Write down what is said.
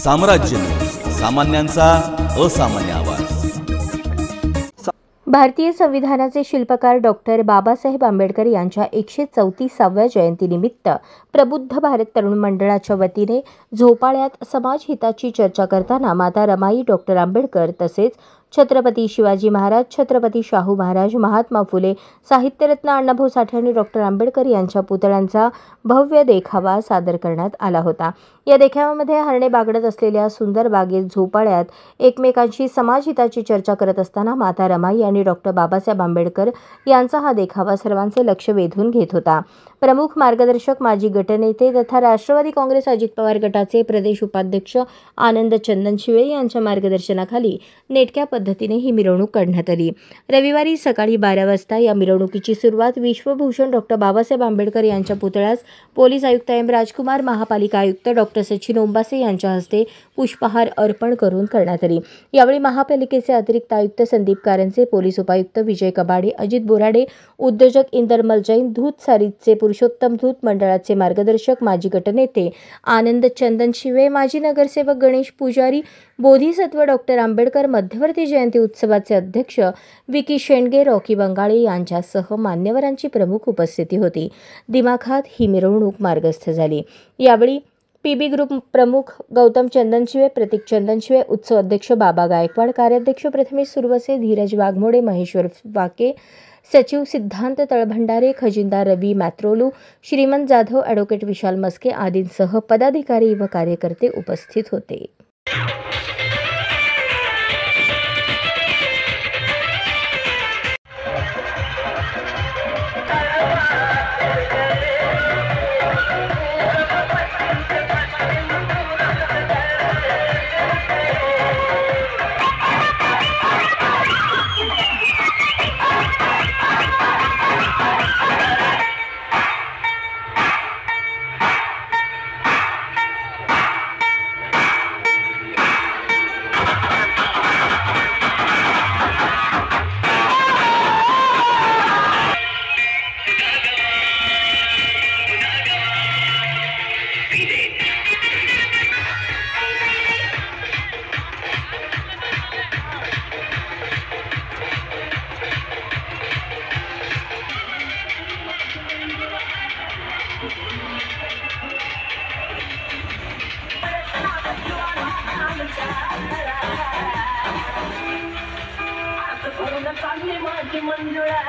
साम्राज्य सामान्यांचा असामान्य आवाज। भारतीय संविधानाचे शिल्पकार डॉक्टर बाबासाहेब आंबेडकर यांच्या 134व्या जयंतीनिमित्त प्रबुद्ध भारत तरुण मंडळाच्या वतीने झोपाळ्यात समाज हिताची चर्चा करताना माता रमाई, डॉक्टर आंबेडकर तसेच छत्रपती शिवाजी महाराज, छत्रपती शाहू महाराज, महात्मा फुले, साहित्यरत्न अण्णाभाऊ साठे आणि डॉक्टर आंबेडकर यांच्या पुतळ्यांचा भव्य देखावा सादर करण्यात आला होता। या देखाव्यामध्ये हरणे बागडत असलेल्या सुंदर बागेत झोपाळ्यात एकमेकांशी समाज हिताची चर्चा करत असताना माता रमाई आणि डॉक्टर बाबासाहेब आंबेडकर यांचा हा देखावा सर्वांचे लक्ष वेधून घेत होता। प्रमुख मार्गदर्शक माजी गटनेते तथा राष्ट्रवादी काँग्रेस अजित पवार गटाचे प्रदेश उपाध्यक्ष आनंद चंदनशिवे यांच्या मार्गदर्शनाखाली नेटक्या पद्धतीने ही मिरवणूक काढण्यात आली। रविवारी सकाळी 12 वाजता या मिरवणुकीची सुरुवात विश्वभूषण डॉक्टर बाबासाहेब आंबेडकर यांच्या पुतळ्यास पोलीस आयुक्त एम राजकुमार, महापालिका आयुक्त डॉक्टर सचिन ओंबासे यांच्या हस्ते पुष्पहार अर्पण करून करण्यात आली। यावेळी महापालिकेचे अतिरिक्त आयुक्त संदीप कारंजे, पोलीस उपायुक्त विजय कबाडे, अजित बोराडे, उद्योजक इंदरमल जैन, धूत सारीचे पुरुषोत्तम धूत, मंडळाचे मार्गदर्शक माजी गटनेते आनंद चंदनशिवे, माजी नगरसेवक गणेश पुजारी, बोधिसत्व डॉक्टर आंबेडकर मध्यवर्ती जयंती उत्सवाचे अध्यक्ष विकी शेंडगे, रॉकी बंगाळे यांच्यासह मान्यवरांची प्रमुख उपस्थिती होती। दिमाखात ही मिरवणूक मार्गस्थ झाली। यावेळी पीबी ग्रुप प्रमुख गौतम चंदनशिवे, प्रतीक चंदनशिवे, उत्सव अध्यक्ष बाबा गायकवाड, कार्याध्यक्ष प्रथमेश सुरवसे, धीरज वाघमोडे, महेश्वर वाके, सचिव सिद्धांत तळभंडारे, खजिनदार रवी मॅत्रोलू, श्रीमंत जाधव, ॲडव्होकेट विशाल मस्के आदींसह पदाधिकारी व कार्यकर्ते उपस्थित होते। चांगली माझी मंजुळा